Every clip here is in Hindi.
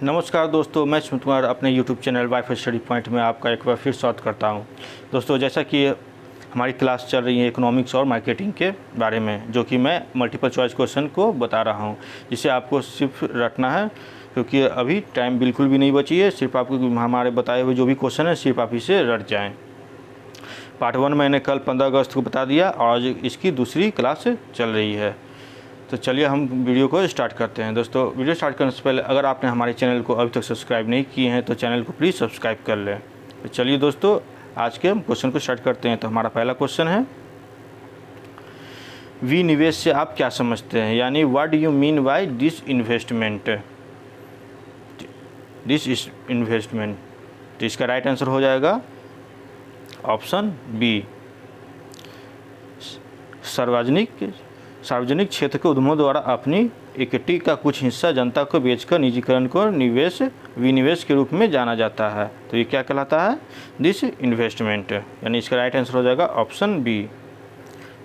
नमस्कार दोस्तों, मैं सुमित कुमार अपने YouTube channel wifi study point में आपका एक बार फिर स्वागत करता हूं। दोस्तों, जैसा कि हमारी क्लास चल रही है इकोनॉमिक्स और मार्केटिंग के बारे में, जो कि मैं मल्टीपल चॉइस क्वेश्चन को बता रहा हूं, जिसे आपको सिर्फ रटना है, क्योंकि अभी टाइम बिल्कुल भी नहीं बची है। सिर्फ आपको हमारे बताए हुए जो भी क्वेश्चन है सिर्फ आप इसे रट जाएँ। पार्ट 1 मैंने कल 15 अगस्त को बता दिया और आज इसकी दूसरी क्लास चल रही है। तो चलिए हम वीडियो को स्टार्ट करते हैं। दोस्तों, वीडियो स्टार्ट करने से पहले अगर आपने हमारे चैनल को अभी तक सब्सक्राइब नहीं किए हैं तो चैनल को प्लीज़ सब्सक्राइब कर लें। तो चलिए दोस्तों, आज के हम क्वेश्चन को स्टार्ट करते हैं। तो हमारा पहला क्वेश्चन है, विनिवेश से आप क्या समझते हैं, यानी what do you mean by this investment. तो इसका राइट आंसर हो जाएगा ऑप्शन बी, सार्वजनिक क्षेत्र के उद्यमों द्वारा अपनी इक्विटी का कुछ हिस्सा जनता को बेचकर निजीकरण को विनिवेश के रूप में जाना जाता है। तो ये क्या कहलाता है, दिस इन्वेस्टमेंट, यानी इसका राइट आंसर हो जाएगा ऑप्शन बी।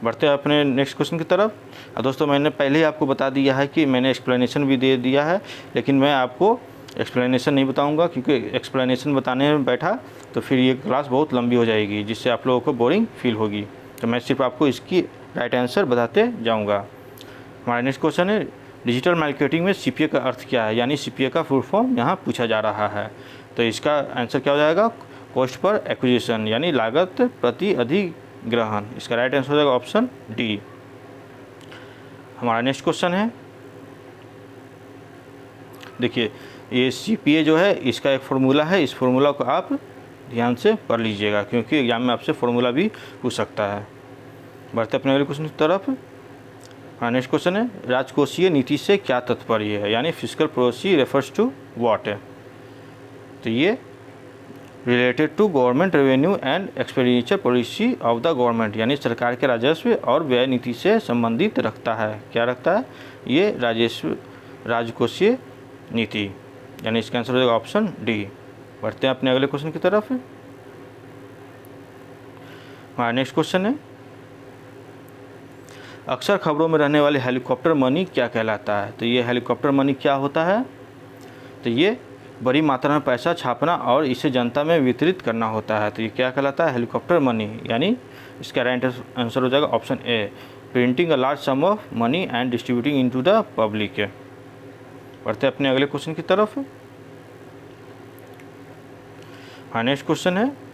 बढ़ते हैं अपने नेक्स्ट क्वेश्चन की तरफ। दोस्तों, मैंने पहले ही आपको बता दिया है कि मैंने एक्सप्लेनेशन भी दे दिया है, लेकिन मैं आपको एक्सप्लेनेशन नहीं बताऊंगा, क्योंकि एक्सप्लेनेशन बताने में बैठा तो फिर ये क्लास बहुत लंबी हो जाएगी, जिससे आप लोगों को बोरिंग फील होगी। तो मैं सिर्फ आपको इसकी राइट आंसर बताते जाऊंगा। हमारा नेक्स्ट क्वेश्चन है, डिजिटल मार्केटिंग में सीपीए का अर्थ क्या है, यानी सीपीए का फुल फॉर्म यहाँ पूछा जा रहा है। तो इसका आंसर क्या हो जाएगा, कॉस्ट पर एक्विजिशन, यानी लागत प्रति अधिग्रहण। इसका राइट आंसर हो जाएगा ऑप्शन डी। हमारा नेक्स्ट क्वेश्चन है, देखिए ये सीपीए जो है इसका एक फार्मूला है, इस फार्मूला को आप ध्यान से पढ़ लीजिएगा, क्योंकि एग्जाम में आपसे फार्मूला भी पूछ सकता है। बढ़ते अपने अगले क्वेश्चन की तरफ। हाँ, नेक्स्ट क्वेश्चन है, राजकोषीय नीति से क्या तात्पर्य है, यानी fiscal policy refers to what. तो ये related to government revenue and expenditure policy of the government, यानी सरकार के राजस्व और व्यय नीति से संबंधित रखता है। क्या रखता है, ये राजकोषीय नीति, यानी इसका आंसर हो जाएगा ऑप्शन डी। बढ़ते हैं अपने अगले क्वेश्चन की तरफ। हमारा नेक्स्ट क्वेश्चन है, अक्सर खबरों में रहने वाले हेलीकॉप्टर मनी क्या कहलाता है। तो ये हेलीकॉप्टर मनी क्या होता है, तो ये बड़ी मात्रा में पैसा छापना और इसे जनता में वितरित करना होता है। तो ये क्या कहलाता है, हेलीकॉप्टर मनी, यानी इसका राइट आंसर हो जाएगा option A, printing a large some of money and distributing into the public. बढ़ते अपने अगले क्वेश्चन की तरफ। हाँ, नेक्स्ट क्वेश्चन है,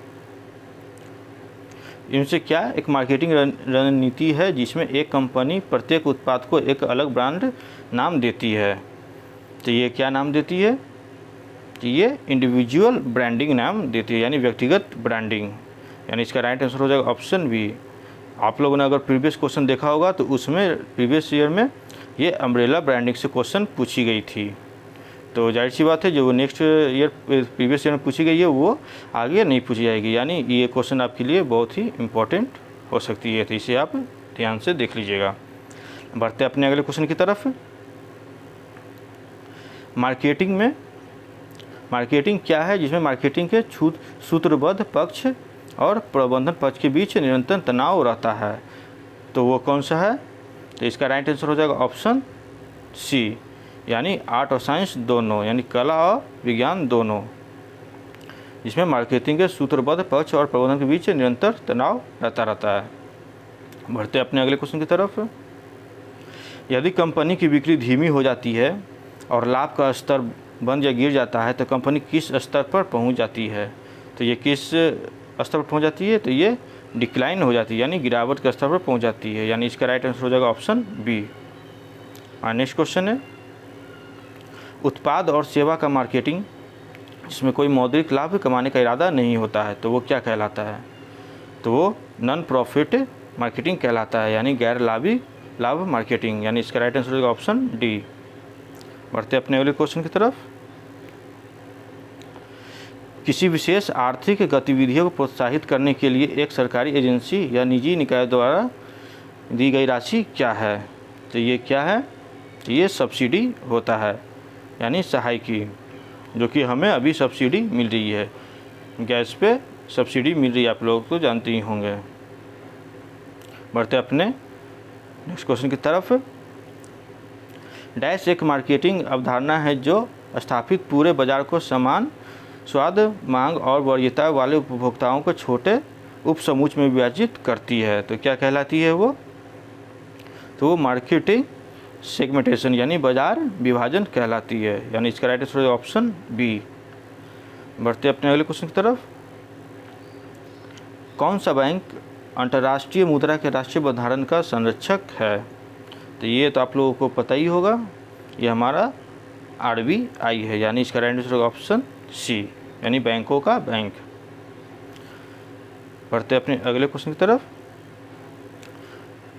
इनसे क्या एक मार्केटिंग रणनीति है जिसमें एक कंपनी प्रत्येक उत्पाद को एक अलग ब्रांड नाम देती है। तो ये क्या नाम देती है, तो ये इंडिविजुअल ब्रांडिंग नाम देती है, यानी व्यक्तिगत ब्रांडिंग, यानी इसका राइट आंसर हो जाएगा ऑप्शन बी। आप लोगों ने अगर प्रीवियस क्वेश्चन देखा होगा तो उसमें प्रीवियस ईयर में ये अम्ब्रेला ब्रांडिंग से क्वेश्चन पूछी गई थी। तो जाहिर सी बात है, जो नेक्स्ट ईयर प्रीवियस ईयर में पूछी गई है वो आगे नहीं पूछी जाएगी, यानी ये क्वेश्चन आपके लिए बहुत ही इम्पोर्टेंट हो सकती है। तो इसे आप ध्यान से देख लीजिएगा। बढ़ते अपने अगले क्वेश्चन की तरफ। मार्केटिंग क्या है जिसमें मार्केटिंग के सूत्रबद्ध पक्ष और प्रबंधन पक्ष के बीच निरंतर तनाव रहता है। तो वो कौन सा है, तो इसका राइट आंसर हो जाएगा ऑप्शन सी, यानी आर्ट और साइंस दोनों, यानी कला और विज्ञान दोनों, जिसमें मार्केटिंग के सूत्रबद्ध पक्ष और प्रबंधन के बीच निरंतर तनाव रहता है। बढ़ते अपने अगले क्वेश्चन की तरफ। यदि कंपनी की बिक्री धीमी हो जाती है और लाभ का स्तर बंद या गिर जाता है तो कंपनी किस स्तर पर पहुंच जाती है। तो ये किस स्तर पर पहुंच जाती है, तो ये डिक्लाइन हो जाती है, यानी गिरावट के स्तर पर पहुंच जाती है, यानी इसका राइट आंसर हो जाएगा ऑप्शन बी। नेक्स्ट क्वेश्चन है, उत्पाद और सेवा का मार्केटिंग जिसमें कोई मौद्रिक लाभ कमाने का इरादा नहीं होता है, तो वो क्या कहलाता है। तो वो नॉन प्रॉफिट मार्केटिंग कहलाता है, यानी गैर लाभ मार्केटिंग, यानी इसका राइट आंसर होगा ऑप्शन डी। बढ़ते अपने अगले क्वेश्चन की तरफ। किसी विशेष आर्थिक गतिविधियों को प्रोत्साहित करने के लिए एक सरकारी एजेंसी या निजी निकाय द्वारा दी गई राशि क्या है। तो ये क्या है, तो ये सब्सिडी होता है, यानी सहायकी, जो कि हमें अभी सब्सिडी मिल रही है, गैस पे सब्सिडी मिल रही है, आप लोग तो जानते ही होंगे। बढ़ते अपने नेक्स्ट क्वेश्चन की तरफ। डैश एक मार्केटिंग अवधारणा है जो स्थापित पूरे बाजार को समान स्वाद, मांग और वरीयता वाले उपभोक्ताओं को छोटे उपसमूह में विभाजित करती है। तो क्या कहलाती है वो? तो वो मार्केटिंग सेगमेंटेशन यानी बाजार विभाजन कहलाती है। यानी इसका राइट आंसर ऑप्शन बी। बढ़ते अपने अगले क्वेश्चन की तरफ। कौन सा बैंक अंतर्राष्ट्रीय मुद्रा के राष्ट्रीय भंडारण का संरक्षक है? तो ये तो आप लोगों को पता ही होगा, ये हमारा RBI है। यानी इसका राइट आंसर ऑप्शन सी, यानी बैंकों का बैंक। बढ़ते अपने अगले क्वेश्चन की तरफ।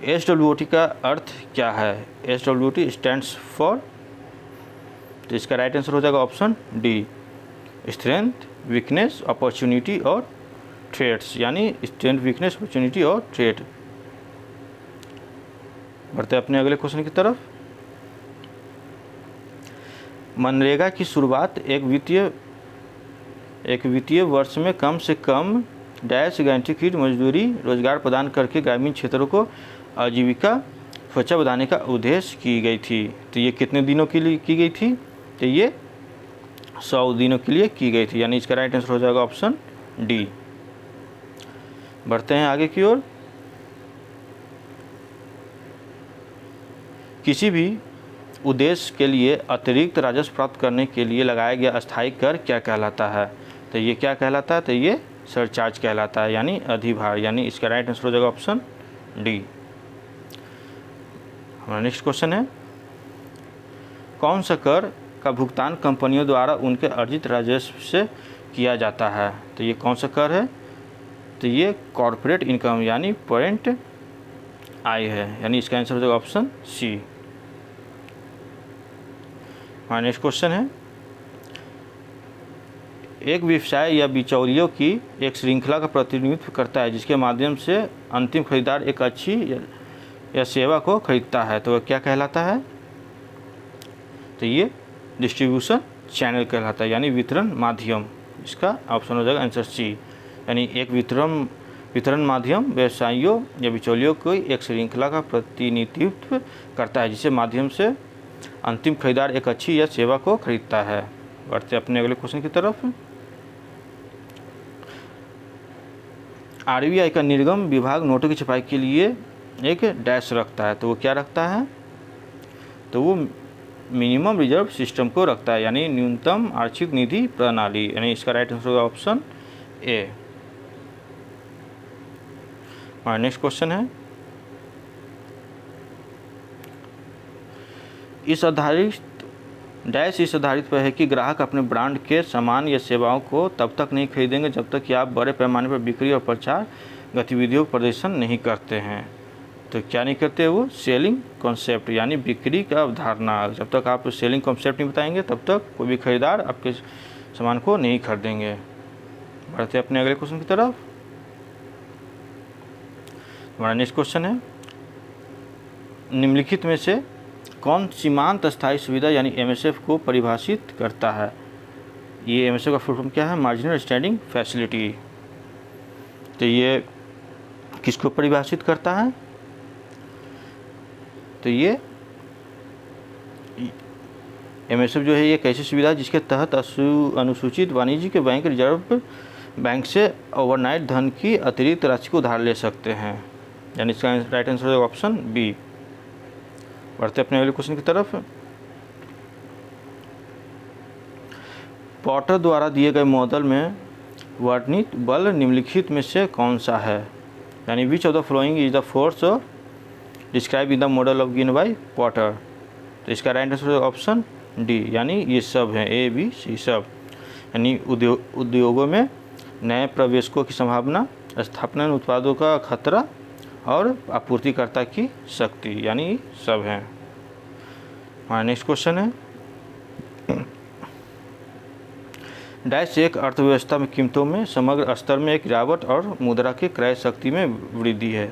SWOT का अर्थ क्या है? SWOT स्टैंड्स फॉर, तो इसका राइट आंसर हो जाएगा option D, strength, weakness, opportunity और थ्रेट्स। यानी स्ट्रेंथ, वीकनेस, अपॉर्चुनिटी और थ्रेट। बढ़ते अपने अगले क्वेश्चन की तरफ। मनरेगा की शुरुआत एक वित्तीय वर्ष में कम से कम डैश गारंटीकृत मजदूरी रोजगार प्रदान करके ग्रामीण क्षेत्रों को आजीविका सुरक्षा बढ़ाने का उद्देश्य की गई थी। तो ये कितने दिनों के लिए की गई थी? तो ये 100 दिनों के लिए की गई थी। यानी इसका राइट आंसर हो जाएगा ऑप्शन डी। बढ़ते हैं आगे की ओर। किसी भी उद्देश्य के लिए अतिरिक्त राजस्व प्राप्त करने के लिए लगाया गया अस्थायी कर क्या कहलाता है? तो ये क्या कहलाता है? तो ये सरचार्ज कहलाता है, यानी अधिभार। यानी इसका राइट आंसर हो जाएगा ऑप्शन डी। हमारा नेक्स्ट क्वेश्चन है, कौन सा कर का भुगतान कंपनियों द्वारा उनके अर्जित राजस्व से किया जाता है? तो ये कौन सा कर है? तो ये कॉर्पोरेट इनकम यानी पॉइंट आई है। यानी इसका आंसर हो जाएगा ऑप्शन सी। हमारा नेक्स्ट क्वेश्चन है, एक व्यवसाय या बिचौलियों की एक श्रृंखला का प्रतिनिधित्व करता है जिसके माध्यम से अंतिम खरीदार एक अच्छी या सेवा को खरीदता है। तो वह क्या कहलाता है? तो ये डिस्ट्रीब्यूशन चैनल कहलाता है, यानी वितरण माध्यम। इसका ऑप्शन हो जाएगा आंसर सी। यानी एक वितरण माध्यम व्यवसायियों या बिचौलियों को एक श्रृंखला का प्रतिनिधित्व करता है जिसके माध्यम से अंतिम खरीदार एक अच्छी या सेवा को खरीदता है। बढ़ते अपने अगले क्वेश्चन की तरफ। RBI का निर्गम विभाग नोटों की छपाई के लिए एक डैश रखता है। तो वो क्या रखता है? तो वो मिनिमम रिजर्व सिस्टम को रखता है, यानी न्यूनतम आरक्षित निधि प्रणाली। यानी इसका राइट आंसर होगा ऑप्शन ए। हमारा नेक्स्ट क्वेश्चन है, इस आधारित पर है कि ग्राहक अपने ब्रांड के सामान या सेवाओं को तब तक नहीं खरीदेंगे जब तक कि आप बड़े पैमाने पर बिक्री और प्रचार गतिविधियों का प्रदर्शन नहीं करते हैं। तो क्या नहीं करते? वो सेलिंग कॉन्सेप्ट यानी बिक्री का अवधारणा। जब तक आप सेलिंग कॉन्सेप्ट नहीं बताएंगे तब तक कोई भी खरीदार आपके सामान को नहीं खरीदेंगे। बढ़ते अपने अगले क्वेश्चन की तरफ। हमारा नेक्स्ट क्वेश्चन है, निम्नलिखित में से कौन सीमांत स्थायी सुविधा यानी MSF को परिभाषित करता है? ये MSF का फुल फॉर्म क्या है? Marginal standing facility. तो ये किसको परिभाषित करता है? तो ये MSF जो है ये एक ऐसी सुविधा है जिसके तहत अनुसूचित वाणिज्यिक बैंक रिजर्व बैंक से ओवरनाइट धन की अतिरिक्त राशि को उधार ले सकते हैं। यानी इसका राइट आंसर है ऑप्शन बी। बढ़ते अपने अगले क्वेश्चन की तरफ। पॉटर द्वारा दिए गए मॉडल में वर्णित बल निम्नलिखित में से कौन सा है? यानी which of the following is the force describe in the model of given by Potter? तो इसका राइट आंसर है ऑप्शन डी, यानी ये सब हैं A, B, C सब। यानी उद्योगों में नए प्रवेशकों की संभावना, स्थापना उत्पादों का खतरा और आपूर्तिकर्ता की शक्ति, यानी सब हैं। हमारा नेक्स्ट क्वेश्चन है, डैश एक अर्थव्यवस्था में कीमतों में समग्र स्तर में एक गिरावट और मुद्रा की क्रय शक्ति में वृद्धि है।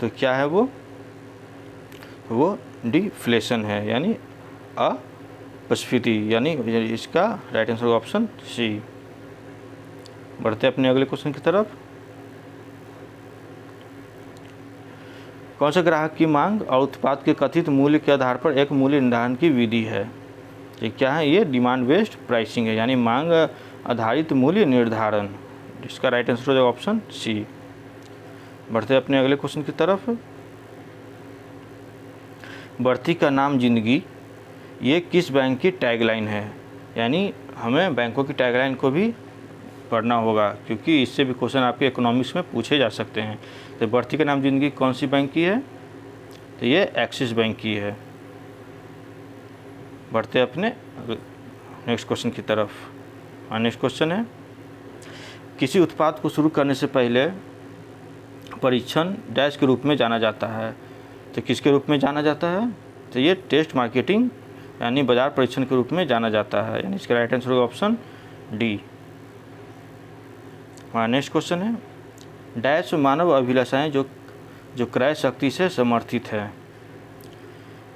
तो क्या है वो डिफ्लेशन है, यानी अपस्फीति। यानी इसका राइट आंसर ऑप्शन सी। बढ़ते अपने अगले क्वेश्चन की तरफ। कौन से ग्राहक की मांग और उत्पाद के कथित मूल्य के आधार पर एक मूल्य निर्धारण की विधि है? ये क्या है, ये डिमांड बेस्ड प्राइसिंग है, यानी मांग आधारित मूल्य निर्धारण। इसका राइट आंसर हो जाएगा ऑप्शन सी। बढ़ते अपने अगले क्वेश्चन की तरफ। बढ़ती का नाम जिंदगी, ये किस बैंक की टैगलाइन है? यानी हमें बैंकों की टैगलाइन को भी पढ़ना होगा, क्योंकि इससे भी क्वेश्चन आपके इकोनॉमिक्स में पूछे जा सकते हैं। तो बढ़ती का नाम जिंदगी कौन सी बैंक की है? तो ये एक्सिस बैंक की है। बढ़ते अपने नेक्स्ट क्वेश्चन की तरफ। नेक्स्ट क्वेश्चन है, किसी उत्पाद को शुरू करने से पहले परीक्षण डैश के रूप में जाना जाता है। तो किसके रूप में जाना जाता है? तो ये टेस्ट मार्केटिंग यानी बाजार परीक्षण के रूप में जाना जाता है, यानी इसका राइट आंसर होगा ऑप्शन डी। हमारा नेक्स्ट क्वेश्चन है, डैश मानव अभिलाषाएं जो क्रय शक्ति से समर्थित है।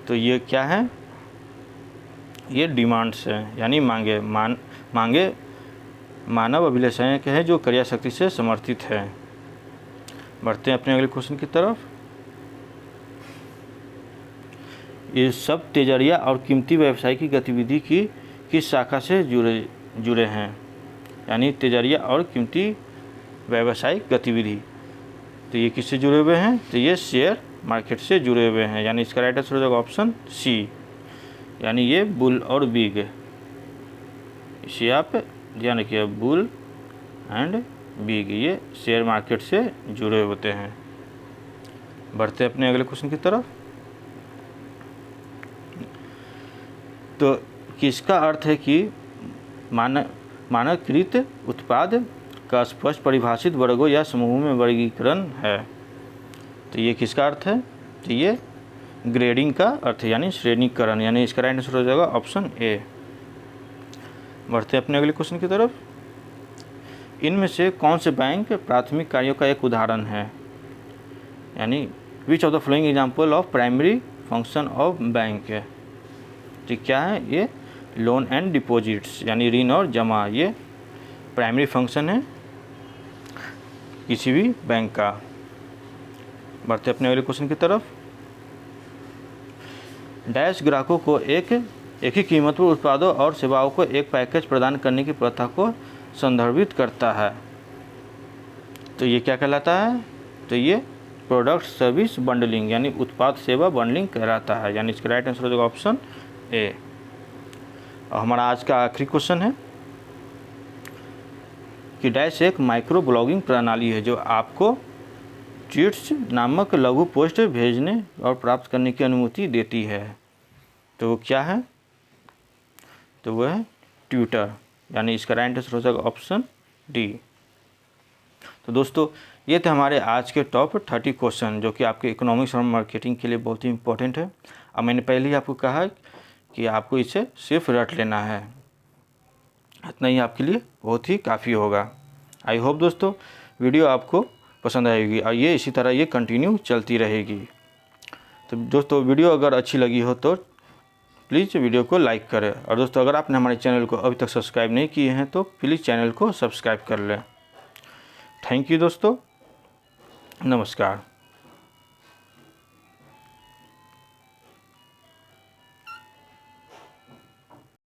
तो ये क्या है? ये डिमांड्स है, यानी मांगे मानव अभिलाषाएं हैं जो क्रय शक्ति से समर्थित है। बढ़ते हैं अपने अगले क्वेश्चन की तरफ। ये सब तेजरिया और कीमती व्यवसाय की गतिविधि की किस शाखा से जुड़े हैं? यानी तेजरिया और कीमती व्यावसायिक गतिविधि, तो ये किससे जुड़े हुए हैं? तो ये शेयर मार्केट से जुड़े हुए हैं, यानी इसका राइट आंसर हो जाएगा ऑप्शन सी। यानी ये बुल और बिग, इसे आप ध्यान रखिए, बुल एंड बिग, ये शेयर मार्केट से जुड़े होते हैं। बढ़ते अपने अगले क्वेश्चन की तरफ। तो किसका अर्थ है कि मानकीकृत उत्पाद का स्पष्ट परिभाषित वर्गों या समूहों में वर्गीकरण है? तो ये किसका अर्थ है? तो ये ग्रेडिंग का अर्थ है, यानी श्रेणीकरण, यानी इसका राइट आंसर हो जाएगा ऑप्शन ए। बढ़ते हैं अपने अगले क्वेश्चन की तरफ। इनमें से कौन से बैंक प्राथमिक कार्यों का एक उदाहरण है? यानी which of the following example of primary function of bank है? तो क्या है? ये लोन एंड डिपॉजिट्स, यानी ऋण और जमा, ये प्राइमरी फंक्शन है किसी भी बैंक का। बढ़ते अपने अगले क्वेश्चन की तरफ। डैश ग्राहकों को एक ही कीमत पर उत्पादों और सेवाओं को एक पैकेज प्रदान करने की प्रथा को संदर्भित करता है। तो ये क्या कहलाता है? तो ये प्रोडक्ट सर्विस बंडलिंग, यानी उत्पाद सेवा बंडलिंग कहलाता है, यानी इसका राइट आंसर हो जाएगा ऑप्शन ए। और हमारा आज का आखिरी क्वेश्चन है कि डैश एक माइक्रो ब्लॉगिंग प्रणाली है जो आपको ट्वीट्स नामक लघु पोस्ट भेजने और प्राप्त करने की अनुमति देती है। तो वो क्या है? तो वो है ट्विटर, यानी इसका राइट आंसर हो जाएगा ऑप्शन डी। तो दोस्तों, ये थे हमारे आज के टॉप 30 क्वेश्चन जो कि आपके इकोनॉमिक्स और मार्केटिंग के लिए बहुत ही इंपॉर्टेंट है। अब मैंने पहले ही आपको कहा कि आपको इसे सिर्फ रट लेना है, इतना ही आपके लिए बहुत ही काफ़ी होगा। आई होप दोस्तों वीडियो आपको पसंद आएगी और ये इसी तरह ये कंटिन्यू चलती रहेगी। तो दोस्तों वीडियो अगर अच्छी लगी हो तो प्लीज़ वीडियो को लाइक करें, और दोस्तों अगर आपने हमारे चैनल को अभी तक सब्सक्राइब नहीं किए हैं तो प्लीज़ चैनल को सब्सक्राइब कर लें। थैंक यू दोस्तों, नमस्कार।